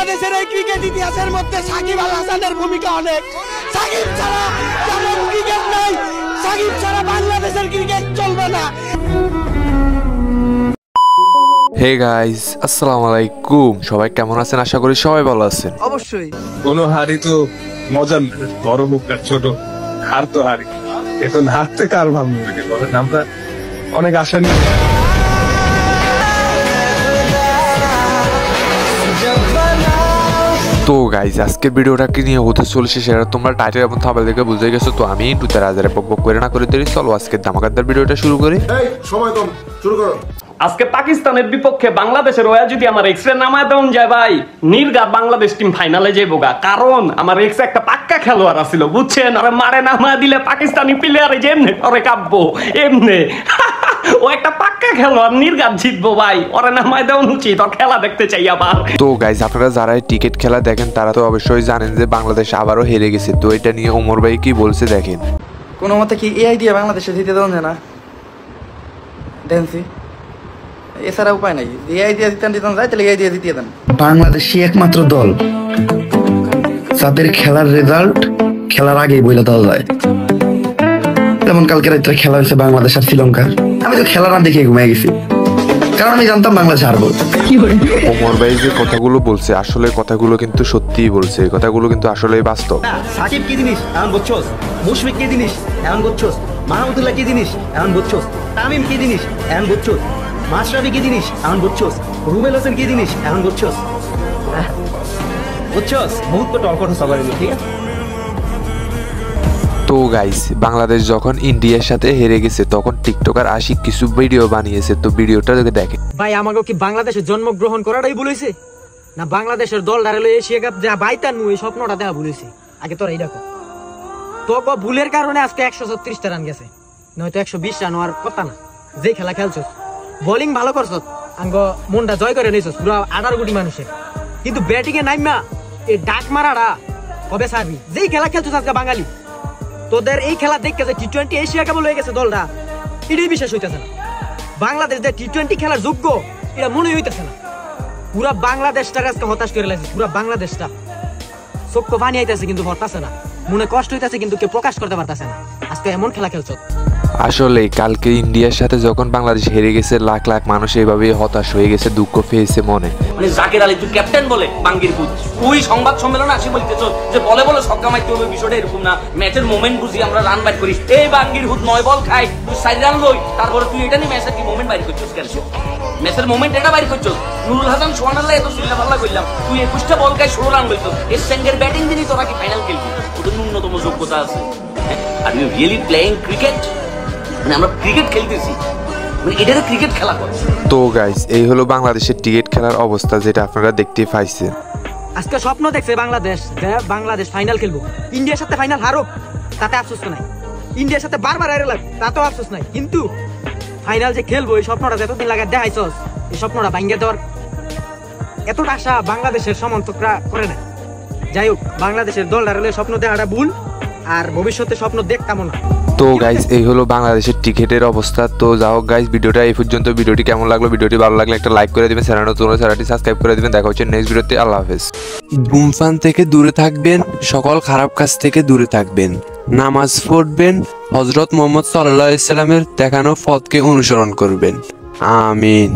বাংলাদেশের এই ক্রিকেট ইতিহাসের মধ্যে সাকিব আল হাসানের ভূমিকা অনেক। সাকিব ছাড়া যেমন ক্রিকেট নাই, সাকিব ছাড়া বাংলাদেশের ক্রিকেট চলবে না। হে গাইস, আসসালামু আলাইকুম। সবাই কেমন আছেন? আশা করি সবাই ভালো আছেন। অবশ্যই কোনো হারি তো মজা না, বড় হোক আর ছোট, হার তো হারি। এখন হারতে কার ভালো লাগে বলেন? আমরা অনেক আশা নিয়ে তো গাইজ, আজকের ভিডিওটা কি নিয়ে হতে চলেছে সেটা তোমরা টাইটেল এবং থাম্বনেল দেখে বুঝে গেছো। তো আমি টুইটার আজারে বকবক করে না করে দেরি, চলো আজকে ধামাকাদার ভিডিওটা শুরু করি। সময় কম, শুরু করো। আজকে পাকিস্তানের বিপক্ষে বাংলাদেশের ওয়া যদি আমার এক্সরে নামায় দেন যায় ভাই, নির্ঘাত বাংলাদেশ টিম ফাইনালে যাইবো গা। কারণ আমার এক্স একটা পাক্কা খেলোয়াড় আছিল, বুঝছেন? আরে মারে নামায় দিলে পাকিস্তানি প্লেয়ারে যে এমনি ওরে কাঁপবো, এমনি ও একটা পাক্কা খেলোয়াড়, নির্ঘাত জিতবো ভাই। ওরে নামায় দেওয়া উচিত, ওর খেলা দেখতে চাই আবার। তো গাইজ, আপনারা যারা টিকিট খেলা দেখেন তারা তো অবশ্যই জানেন যে বাংলাদেশ আবারও হেরে গেছে। তো এটা নিয়ে ওমর ভাই কি বলছে দেখেন। কোনো মতে কি এআই দিয়ে বাংলাদেশে দিতে দেন না ডেন্সি, এছাড়া উপায় নাই। এআই দিয়ে দিতেন যায়, তাহলে এআই দিয়ে দিতে দেন। বাংলাদেশই একমাত্র দল যাদের খেলার রেজাল্ট খেলার আগেই বলে দেওয়া যায়। যেমন কালকে রাত্রে খেলা হয়েছে বাংলাদেশ আর শ্রীলঙ্কার, আমি তো খেলা না দেখে ঘুমিয়ে গেছি, কারণ আমি জানতাম বাংলাদেশ হারবো। ওমর ভাই যে কথাগুলো বলছে, আসলে কথাগুলো কিন্তু সত্যিই বলছে, কথাগুলো কিন্তু আসলেই বাস্তব। সাকিব কি জিনিস এমন বুঝছোস, মুশফিক কি জিনিস এমন বুঝছোস, মাহমুদুল্লাহ কি জিনিস এমন বুঝছোস, তামিম কি জিনিস এমন বুঝছোস, মাশরাফি কি জিনিস এমন বুঝছোস, রুবেল হোসেন কি জিনিস এমন বুঝছোস, বুঝছোস? বহুত তো টল করছো সবাই, ঠিক আছে? তো গাইস, বাংলাদেশ যখন ইন্ডিয়ার সাথে হেরে গেছে তখন টিকটকার আশিক কিছু ভিডিও বানিয়েছে। তো ভিডিওটা দেখে ভাই, আমাকে কি বাংলাদেশে জন্মগ্রহণ করাটাই বলেছে না বাংলাদেশের দল দাঁড়ালো এশিয়া কাপ যা বাইতার নু এই স্বপ্নটা দেখা বলেছে? আগে তোরা এই দেখো তো ভুলের কারণে আজকে 136টা রান গেছে, নয়তো 120 রান হওয়ার কথা না। যে খেলা খেলছস, বোলিং ভালো করছস, আঙ্গ মনটা জয় করে নিয়েছস পুরো 18 কোটি মানুষের, কিন্তু ব্যাটিং এ নাইমা এই ডাক মারাটা কবে ছাড়বি? যেই খেলা খেলছস আজকে বাঙালি, তোদের এই খেলা দেখতে যে টি-20 এশিয়া কাপ হয়ে গেছে দলটা, এটাই বিশ্বাস হইতেছে না। বাংলাদেশ যে টি-20 খেলার যোগ্য এটা মনে হইতেছে না। পুরা বাংলাদেশটা আজকে হতাশ করে লাগছে, পুরা বাংলাদেশটা চক্ষু পানি আইতেছে কিন্তু ভরতাছে না, মনে কষ্ট হইতেছে কিন্তু কেউ প্রকাশ করতে পারতেছে না। আজকে এমন খেলা খেলছো। আসলে কালকে ইন্ডিয়ার সাথে যখন বাংলাদেশ হেরে গেছে, লাখ লাখ মানুষ এইভাবে হতাশ হয়ে গেছে, দুঃখ পেয়েছে মনে। মানে জাকির আলী তুই ক্যাপ্টেন বলে বাঙ্গির পুত, তুই সংবাদ সম্মেলনে আসি বলতেছ যে বলে ছক্কা মারতে হবে, বিষয়টা এরকম না। ম্যাচের মোমেন্ট বুঝি আমরা রান বাইর করি। এই বাঙ্গির পুত 9 বল খাই, তুই 4 রান লই, তারপরে তুই এটা নি ম্যাচের কি মোমেন্ট বাইর করছিস কেন? ম্যাচের মোমেন্ট এটা বাইর করছিস। নুরুল হাসান সুবহানাল্লাহ এত সিল্লা পাল্লা কইলাম, তুই 21টা বল খাই 16 রান লইছস। এর সঙ্গের ব্যাটিং দিনই তোরা কি ফাইনাল খেলবি? ওদের ন্যূনতম যোগ্যতা আছে। Are you really playing cricket? মানে আমরা ক্রিকেট খেলতেছি, মানে এটা ক্রিকেট খেলা করে। তো গাইস, এই হলো বাংলাদেশের টিকিট খেলার অবস্থা, যেটা আপনারা দেখতে পাইছেন। আজকে স্বপ্ন দেখছে বাংলাদেশ যে বাংলাদেশ ফাইনাল খেলবো, ইন্ডিয়ার সাথে ফাইনাল হারুক তাতে আফসোস নাই, ইন্ডিয়ার সাথে বারবার হারে লাগ তাতেও আফসোস নাই, কিন্তু ফাইনাল যে খেলবো এই স্বপ্নটা যতদিন লাগে দেখাইছস, এই স্বপ্নটা ভাঙ্গে দেওয়ার এতটা আশা বাংলাদেশের সমর্থকরা করে না। যাই হোক, বাংলাদেশের দল হারালে স্বপ্ন দেখাটা ভুল, আর ভবিষ্যতে স্বপ্ন দেখতাম না। তো গাইস, এই হলো বাংলাদেশের টিকিটের অবস্থা। তো যাই হোক গাইস, ভিডিওটা এই পর্যন্ত। ভিডিওটি কেমন লাগলো? ভিডিওটি ভালো লাগলে একটা লাইক করে দিবেন, চ্যানেলটি সাবস্ক্রাইব করে দিবেন। দেখা হচ্ছে নেক্সট ভিডিওতে। আল্লাহ হাফেজ। ধূমপান থেকে দূরে থাকবেন, সকল খারাপ কাজ থেকে দূরে থাকবেন, নামাজ পড়বেন, হযরত মুহাম্মদ সাল্লাল্লাহু আলাইহি ওয়াসাল্লামের দেখানো পথকে অনুসরণ করবেন। আমিন।